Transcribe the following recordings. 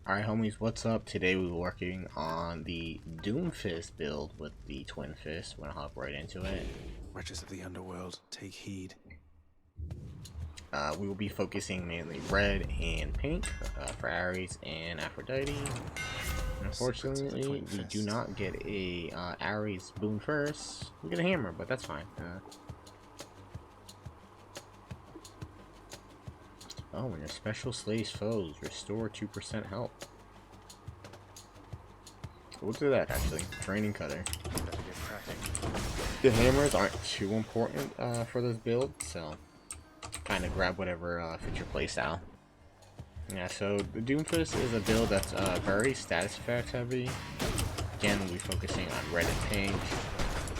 Alright homies, what's up? Today we're working on the Doomfist build with the Twin Fist. We're gonna hop right into it. Wretches of the underworld, take heed. We will be focusing mainly red and pink for Ares and Aphrodite. Unfortunately, we do not get a Ares boom first. We get a hammer, but that's fine. Oh, when your special slays foes, restore 2% health. We'll do that actually. Training cutter. The hammers aren't too important for this build, so kind of grab whatever fits your playstyle. Yeah, so the Doomfist is a build that's very status effect heavy. Again, we'll be focusing on red and pink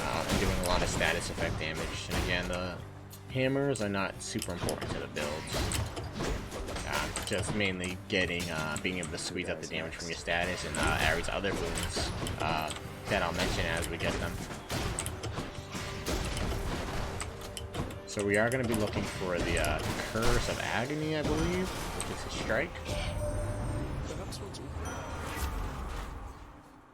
and doing a lot of status effect damage. And again, the hammers are not super important to the build. Just mainly getting, being able to squeeze out the damage from your status and Ares' other boons that I'll mention as we get them. So we are going to be looking for the Curse of Agony, I believe, which is a strike.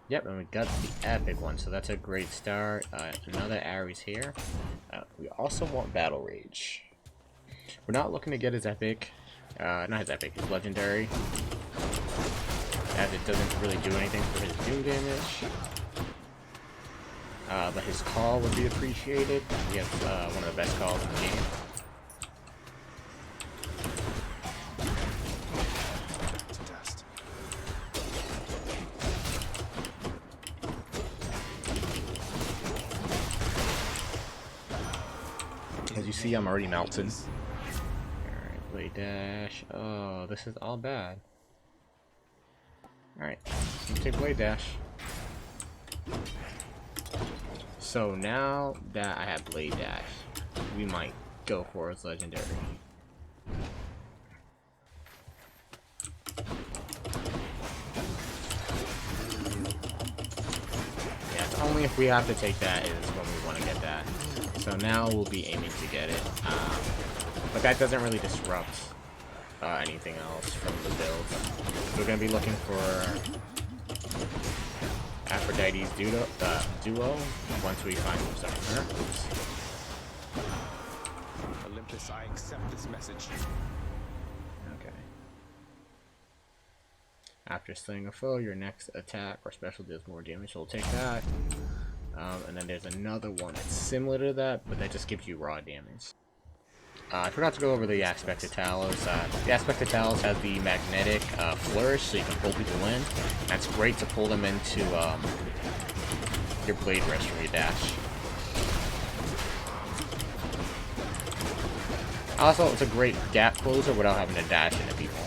Yep, and we got the epic one, so that's a great start. Another Ares here. We also want Battle Rage. We're not looking to get his epic. Not his epic, his legendary, as it doesn't really do anything for his doom damage. But his call would be appreciated. He has one of the best calls in the game. As you see, I'm already melted. Blade dash. Oh, this is all bad. Alright, take blade dash. So now that I have blade dash, we might go for his legendary. Yeah, it's only if we have to take that is when we want to get that. So now we'll be aiming to get it. But that doesn't really disrupt anything else from the build. So we're going to be looking for Aphrodite's duo once we find some stuff from her. Olympus, I accept this message. Okay. After slaying a foe, your next attack or special does more damage, so we'll take that. And then there's another one that's similar to that, but that just gives you raw damage. I forgot to go over the aspect of Talos. The aspect of Talos has the magnetic flourish, so you can pull people in. That's great to pull them into your blade rest from your dash. Also, it's a great gap closer without having to dash into people.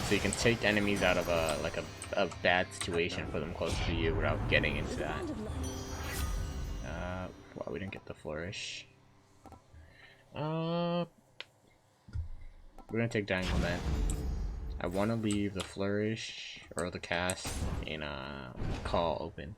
So you can take enemies out of a bad situation, put them close to you without getting into that. Well, we didn't get the flourish. We're gonna take Danglement. I want to leave the flourish or the cast in call open.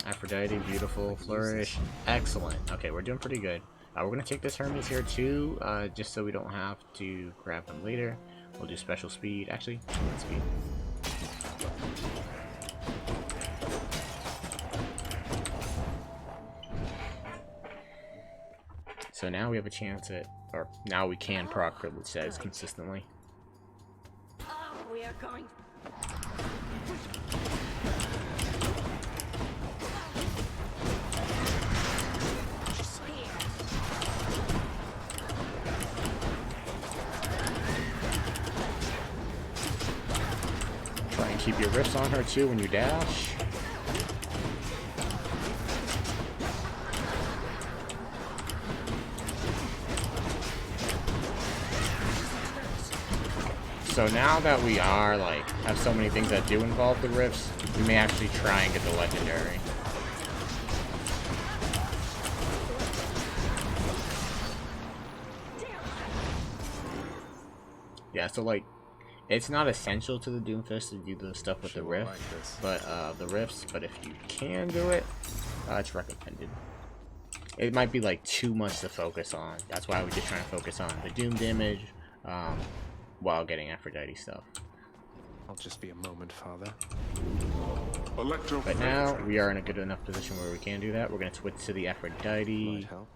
Aphrodite, beautiful flourish, excellent. Okay, we're doing pretty good. We're gonna take this Hermes here too, just so we don't have to grab him later. We'll do special speed. Actually, speed. So now we have a chance at, or now we can proc privilege says consistently. Oh, we are going. Try and keep your rifts on her too when you dash. So now that we are, have so many things that do involve the rifts, we may actually try and get the legendary. Yeah, so it's not essential to the Doomfist to do the stuff with the rift, but the rifts, but if you can do it, it's recommended. It might be too much to focus on. That's why we're just trying to focus on the Doom damage, while getting Aphrodite stuff. I'll just be a moment, Father. But now we are in a good enough position where we can do that. We're going to switch to the Aphrodite Might help.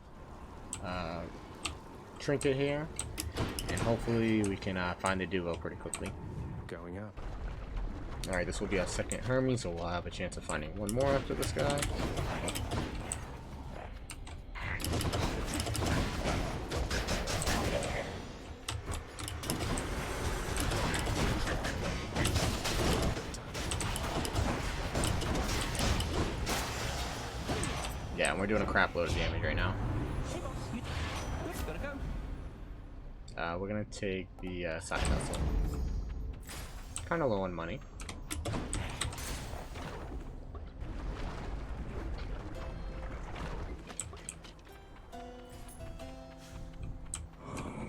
trinket here, and hopefully we can find the duo pretty quickly. Going up. Alright, this will be our second Hermes, so we'll have a chance of finding one more after this guy. Yeah, and we're doing a crap load of damage right now. We're gonna take the side vessel. Kind of low on money.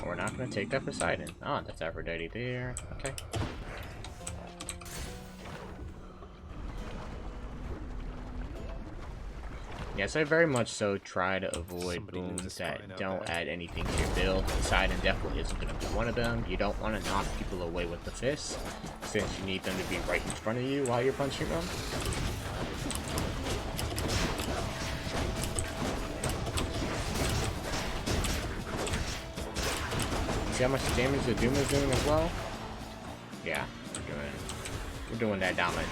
We're not gonna take that Poseidon. Oh, that's Aphrodite there. Okay. Yes, I very much so try to avoid boons that don't add anything to your build. Poseidon definitely isn't going to be one of them. You don't want to knock people away with the fist, since you need them to be right in front of you while you're punching them. See how much damage the Doom is doing as well? Yeah, we're doing that damage.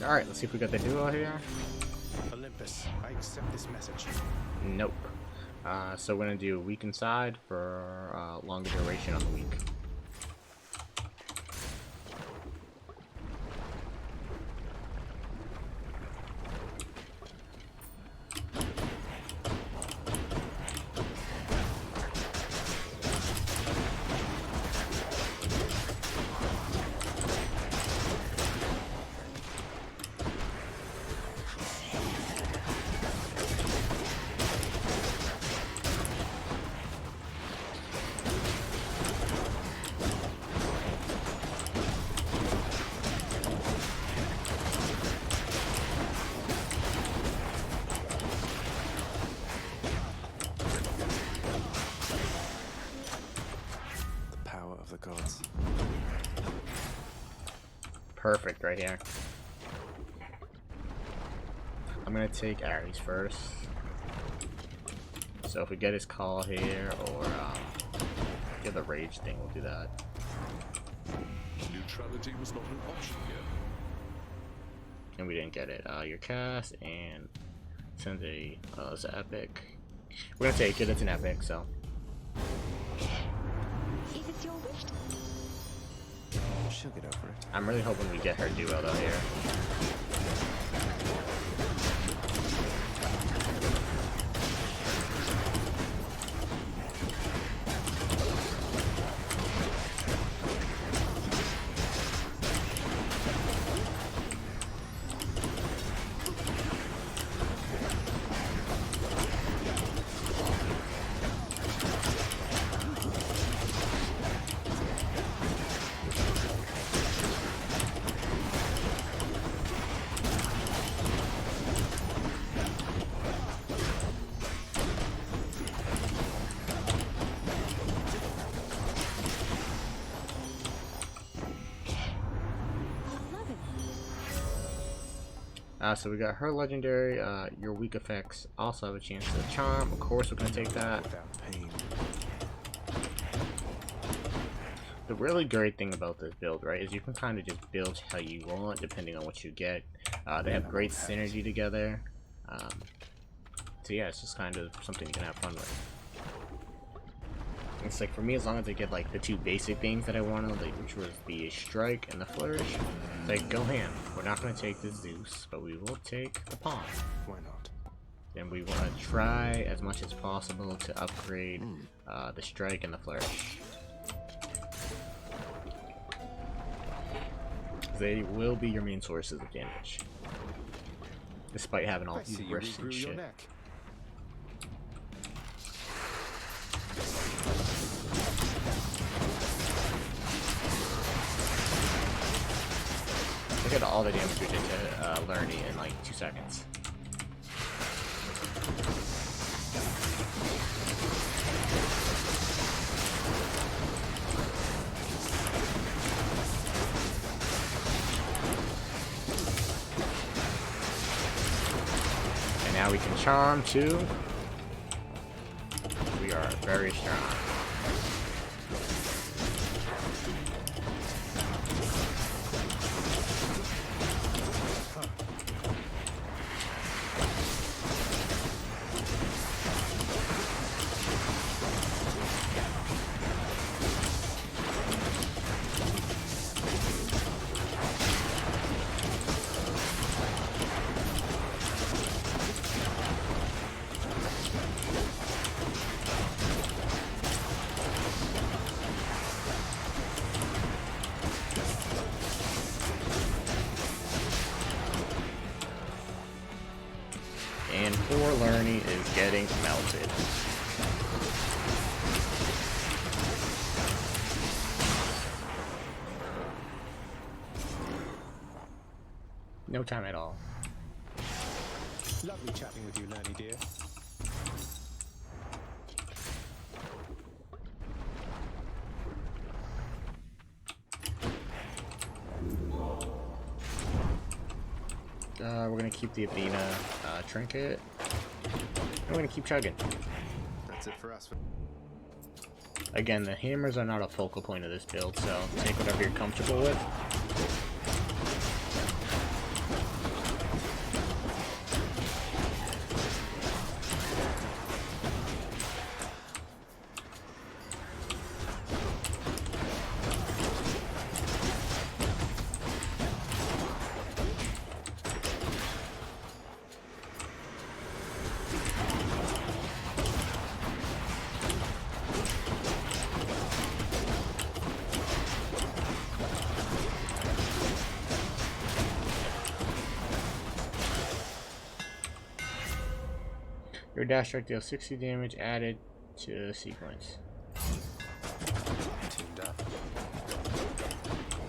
Alright, let's see if we got the duo here. Olympus, I accept this message. Nope. So we're gonna do weak inside for longer duration on the week. Gods. Perfect right here. I'm gonna take Ares first. So if we get his call here, or get the rage thing, we'll do that. Neutrality was not an option yet. And we didn't get it. Your cast and send a it's an epic. We're gonna take it. It's an epic, so. If it's your wish. She'll get over it. I'm really hoping we get her duo though here. So we got her legendary. Your weak effects also have a chance to charm. Of course, we're gonna take that. Without pain. The really great thing about this build, right, is you can kind of just build how you want depending on what you get. They have great synergy together. So yeah, it's just kind of something you can have fun with. It's like for me, as long as I get like the two basic things that I wanted, like, which was the strike and the flourish, it's like go ham. We're not going to take the Zeus, but we will take the pawn. Why not? And we want to try as much as possible to upgrade the strike and the flourish. They will be your main sources of damage. despite having all I these see you wrists and regrew your shit. neck. Look at all the damage we did to Lerny in like 2 seconds. And now we can charm too. We are very strong. And poor Lerny is getting melted. No time at all. Lovely chatting with you, Lerny dear. We're gonna keep the Athena trinket. And we're gonna keep chugging. That's it for us. Again, the hammers are not a focal point of this build, so take whatever you're comfortable with. Your dash strike deals 60 damage added to the sequence. Tuned up.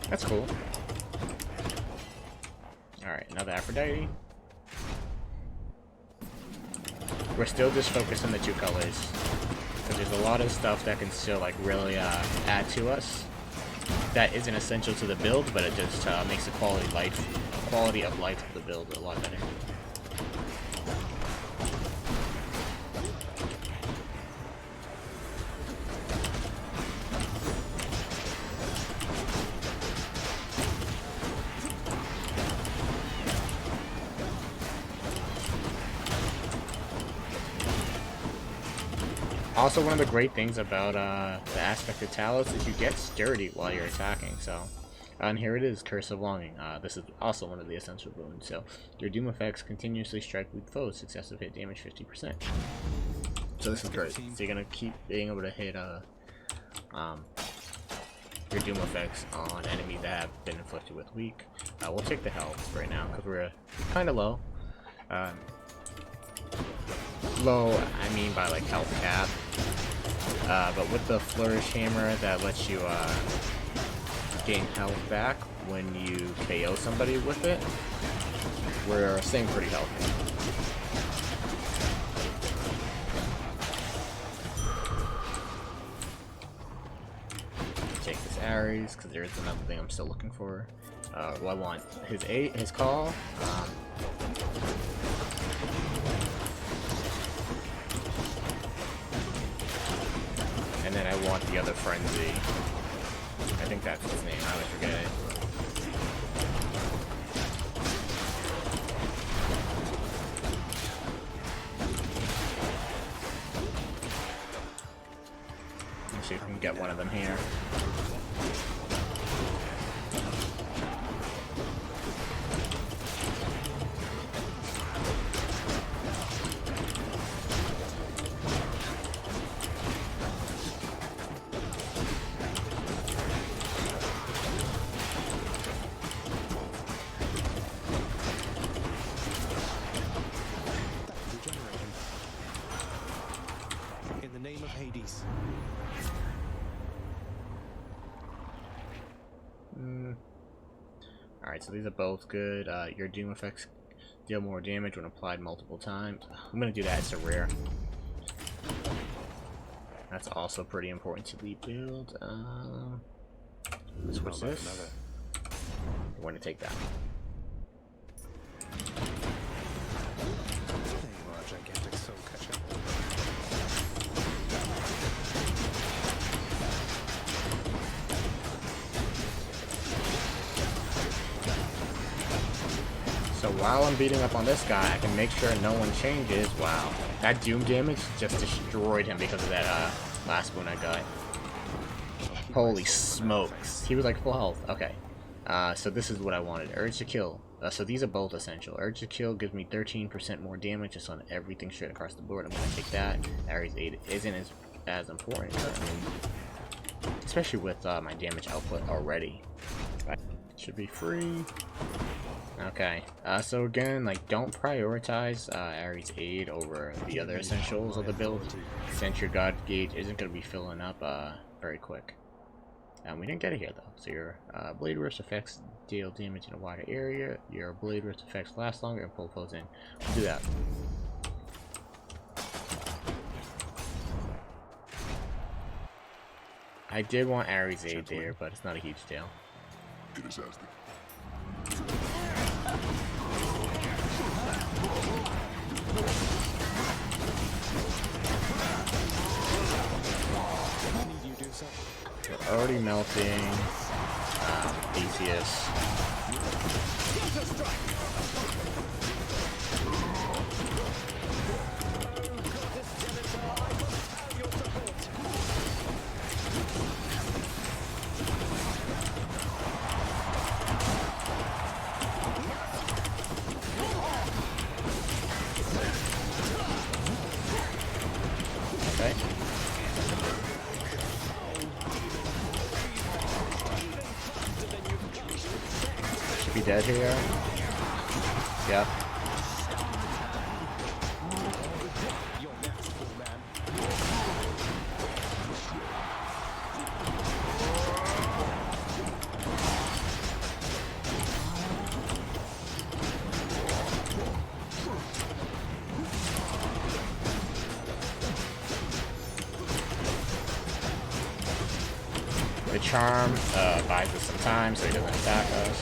That's cool. Alright, another Aphrodite. We're still just focused on the 2 colors. Because there's a lot of stuff that can still like really add to us. That isn't essential to the build, but it just makes the quality of life of the build a lot better. Also, one of the great things about the aspect of Talos is you get sturdy while you're attacking. So, and here it is, Curse of Longing. This is also one of the essential boons. So, your Doom effects continuously strike weak foes, successive hit damage 50%. So this is great. So you're gonna keep being able to hit your Doom effects on enemies that have been inflicted with weak. We'll take the health right now because we're kind of low. Low, I mean by like health cap. But with the Flourish Hammer, that lets you gain health back when you KO somebody with it. We're staying pretty healthy. Take this Ares, because there's another thing I'm still looking for. Well, I want his call. And then I want the other Frenzy. I think that's his name, I always forget it. Let's see if we can get one of them here. Hades. Alright, so these are both good. Your doom effects deal more damage when applied multiple times. I'm gonna do that as a rare. That's also pretty important to rebuild. Let's switch this. We're gonna take that. There you are, gigantic soul catcher. So while I'm beating up on this guy, I can make sure no one changes. Wow, that doom damage just destroyed him because of that last wound I got. Holy smokes, he was like full health. Okay, so this is what I wanted. Urge to kill. So these are both essential. Urge to kill gives me 13% more damage just on everything straight across the board. I'm gonna take that. Ares 8 isn't as important, especially with my damage output already. Right. Should be free. Okay, so again, like, don't prioritize Ares Aid over the other essentials of the build, since your God gauge isn't going to be filling up very quick. We didn't get it here though. So your blade burst effects deal damage in a wider area, your blade burst effects last longer, and pull foes in. We'll do that. I did want Ares Aid there, but it's not a huge deal. It is as the Need you do so? We're already melting. Theseus. Okay. Should be dead here. Yep. You're next, full man. The charm buys us some time so he doesn't attack us.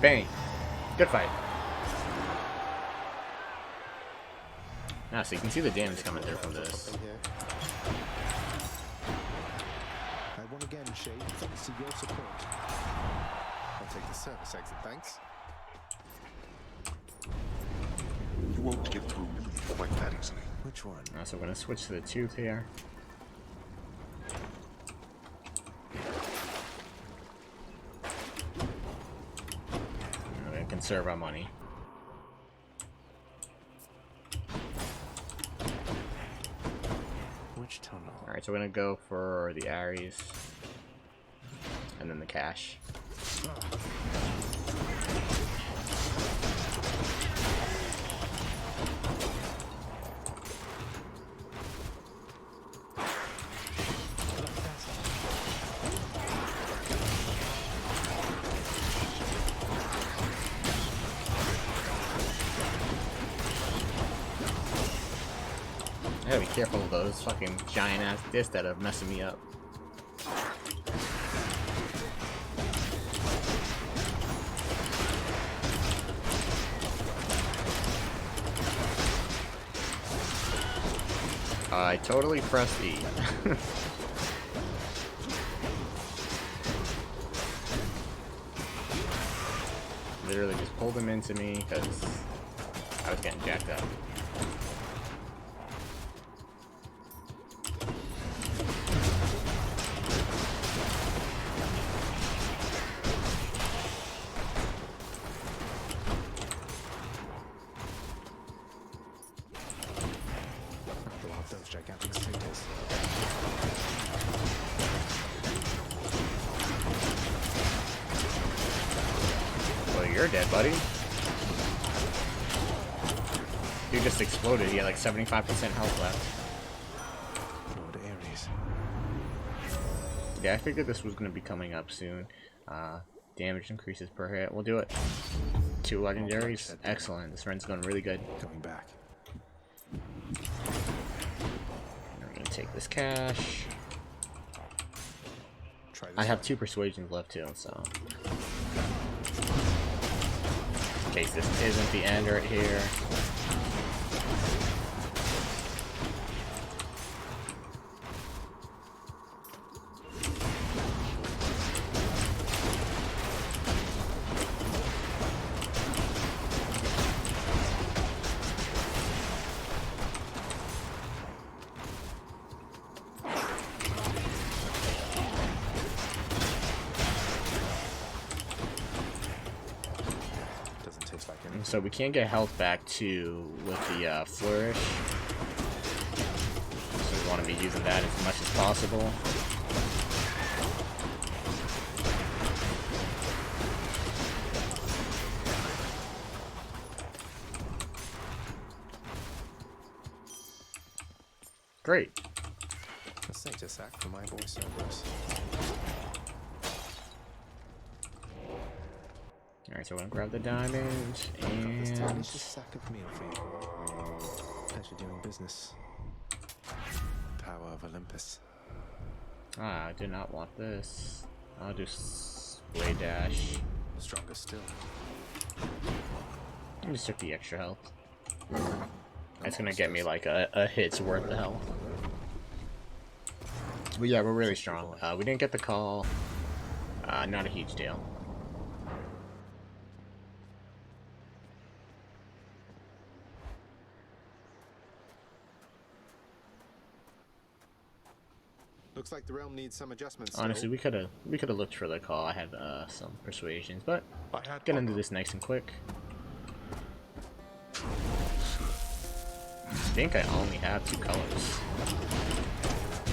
Bang! Good fight. So you can see the damage coming through from this. I won again, Shade, thanks to your support. I'll take the service exit, thanks. You won't get through quite that easily. Which one? So we're gonna switch to the tooth here. We're gonna conserve our money. Which tunnel? Alright, so we're gonna go for the Ares and then the cash. I gotta be careful of those fucking giant ass discs that are messing me up. I totally pressed E. Literally just pulled him into me because I was getting jacked up. Those gigantic satyrs. Well, you're dead, buddy. Dude just exploded. He had like 75% health left. Lord Ares. Yeah, I figured this was going to be coming up soon. Damage increases per hit. We'll do it. 2 legendaries. Excellent. This run's going really good. Coming back. We're going to take this cash. Try this I have 2 persuasions left too, so. In case this isn't the end right here. doesn't taste like anything. So we can't get health back too with the flourish. So we want to be using that as much as possible. Great. Let's take a sack for my boy Cerberus. Alright, so we're gonna grab the diamond This and delicious sack of meal for you. Pleasure doing business. Power of Olympus. I do not want this. I'll do way dash. Stronger still. I just took the extra health. That's gonna get me like a hit's worth of health. But yeah, we're really strong. We didn't get the call. Not a huge deal. Looks like the realm needs some adjustments. Honestly, we could have looked for the call. I had some persuasions, but I had get into this nice and quick. I think I only have 2 colors.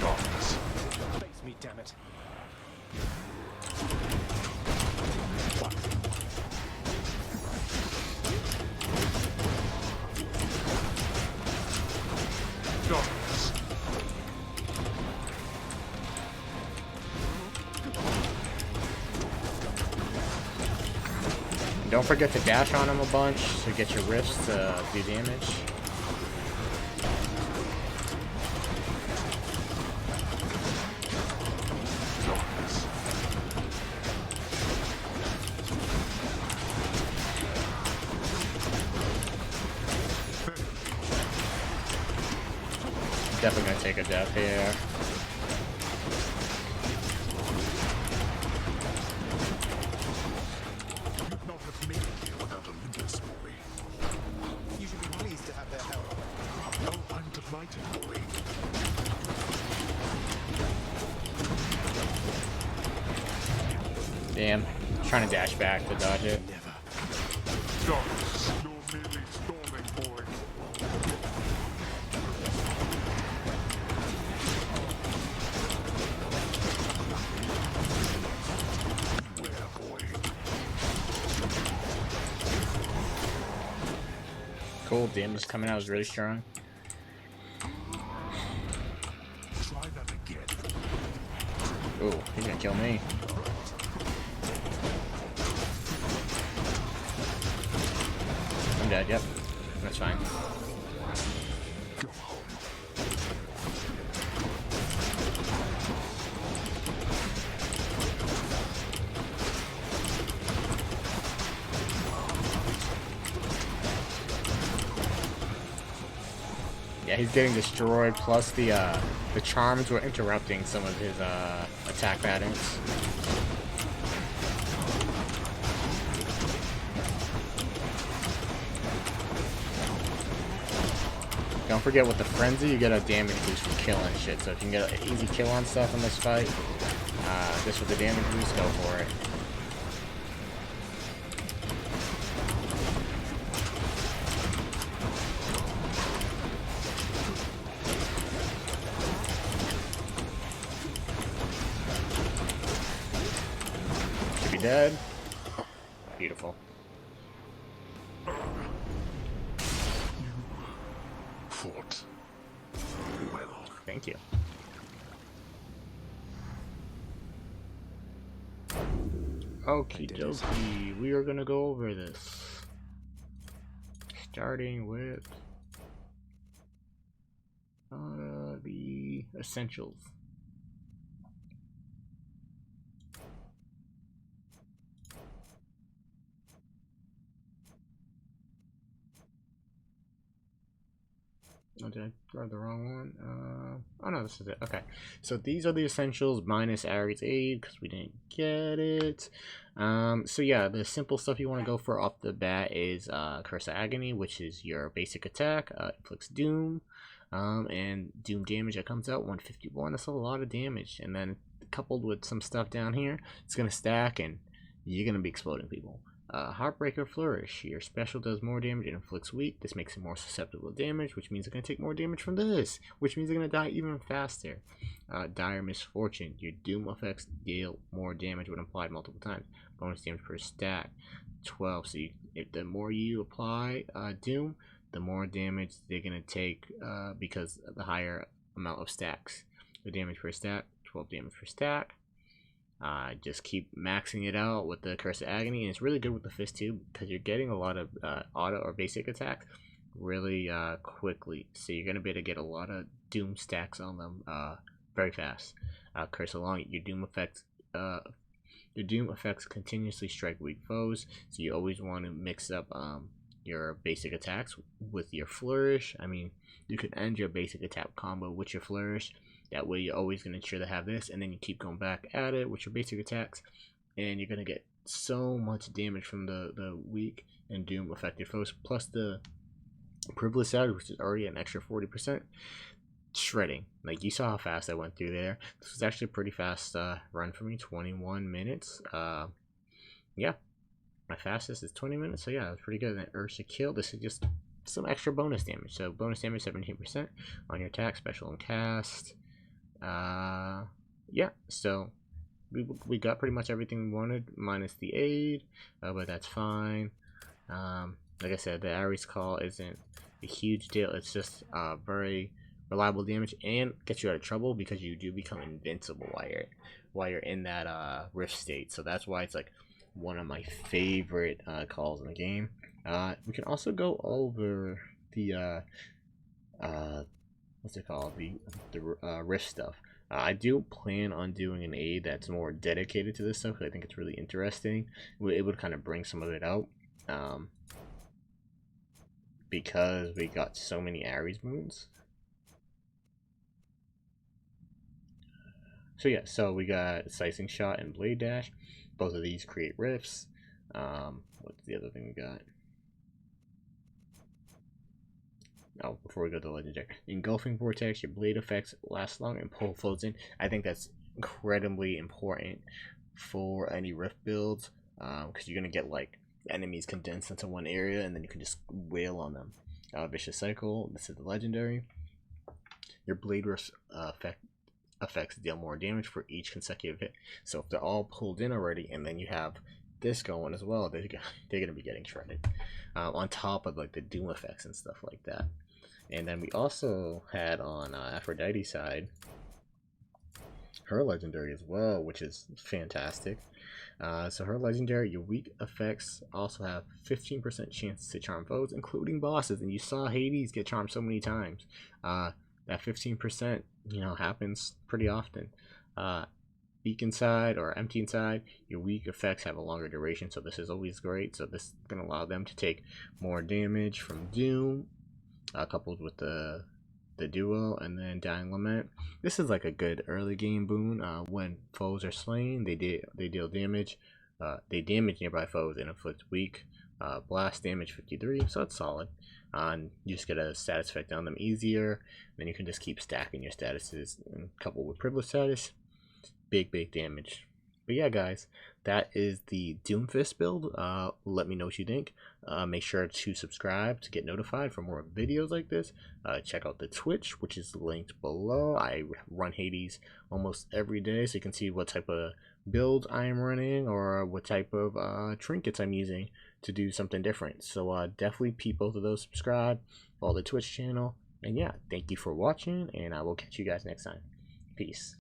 darkness. Face me, damn it. Darkness. Don't forget to dash on him a bunch to get your wrists to do damage. Darkness. Definitely gonna take a death here. You'd not have made it here without Olympus, boy. You should be pleased to have their help. Oh, I'm delighted, boy. Damn. Trying to dash back to dodge it. Never. Darkness. You're merely storming, boy. Beware, boy. Cool, damage coming out was really strong. Try that again. Ooh, he's gonna kill me. I'm dead, yep. That's fine. Go home. Yeah, he's getting destroyed, plus the charms were interrupting some of his attack patterns. Don't forget with the frenzy, you get a damage boost from killing shit. So if you can get an easy kill on stuff in this fight, just with the damage boost, go for it. Should be dead. Beautiful. fought well. Thank you. Okie dokie, we are gonna go over this. Starting with the essentials. Oh, did I grab the wrong one? Oh no, this is it. Okay, so these are the essentials minus Ares aid because we didn't get it. So yeah, the simple stuff you want to go for off the bat is Curse of Agony, which is your basic attack. Inflicts Doom, and Doom damage that comes out 151. That's a lot of damage, and then coupled with some stuff down here, it's gonna stack, and you're gonna be exploding people. Heartbreaker Flourish. Your special does more damage and inflicts weak. This makes it more susceptible to damage, which means they're going to take more damage from this, which means they're going to die even faster. Dire Misfortune. Your Doom effects deal more damage when applied multiple times. Bonus damage per stack. 12. So if the more you apply Doom, the more damage they're going to take because of the higher amount of stacks. The damage per stack, 12 damage per stack. Just keep maxing it out with the Curse of Agony, and it's really good with the Fist too because you're getting a lot of auto or basic attacks really quickly, so you're gonna be able to get a lot of Doom stacks on them very fast. Curse along your Doom effects continuously strike weak foes, so you always want to mix up your basic attacks with your Flourish. I mean, you can end your basic attack combo with your Flourish. That way you're always going to ensure to have this, and then you keep going back at it with your basic attacks, and you're going to get so much damage from the weak and Doom affected foes, plus the Privilege side, which is already an extra 40%. Shredding. Like, you saw how fast I went through there. This was actually a pretty fast run for me, 21 minutes. Yeah, my fastest is 20 minutes, so yeah, that's pretty good. And then Ursa Kill, this is just some extra bonus damage. So bonus damage 17% on your attack, special, and cast. Yeah, so we got pretty much everything we wanted minus the aid, but that's fine. Like I said, the Ares call isn't a huge deal. It's just very reliable damage and gets you out of trouble because you do become invincible while you're in that rift state. So that's why it's like one of my favorite calls in the game. We can also go over the what's it called, the rift stuff. I do plan on doing an aid that's more dedicated to this stuff because I think it's really interesting. It would kind of bring some of it out because we got so many Ares moons. So yeah, so we got Slicing Shot and Blade Dash. Both of these create rifts. What's the other thing we got? Oh, before we go to the legendary, Engulfing Vortex, your blade effects last long and pull flows in. I think that's incredibly important for any rift builds because you're gonna get like enemies condensed into one area and then you can just wail on them. Vicious Cycle, this is the legendary. Your blade rift effects deal more damage for each consecutive hit. So if they're all pulled in already and then you have this going as well, they're gonna be getting shredded on top of like the Doom effects and stuff like that. And then we also had on Aphrodite's side her legendary as well, which is fantastic. So her legendary, your weak effects also have 15% chance to charm foes, including bosses. And you saw Hades get charmed so many times. That 15%, happens pretty often. Beacon side or empty side, your weak effects have a longer duration, so this is always great. So this is going to allow them to take more damage from Doom, coupled with the duo, and then Dying Lament. This is like a good early game boon. When foes are slain, they deal damage. They damage nearby foes and inflict weak blast damage 53, so it's solid. And you just get a status effect on them easier. Then you can just keep stacking your statuses, and coupled with privilege status, big damage. But yeah, guys, that is the Doomfist build. Let me know what you think. Make sure to subscribe to get notified for more videos like this. Check out the Twitch, which is linked below. I run Hades almost every day, so you can see what type of builds I am running or what type of trinkets I'm using to do something different. So definitely peep both of those, subscribe, follow the Twitch channel, And yeah, thank you for watching, and I will catch you guys next time. Peace.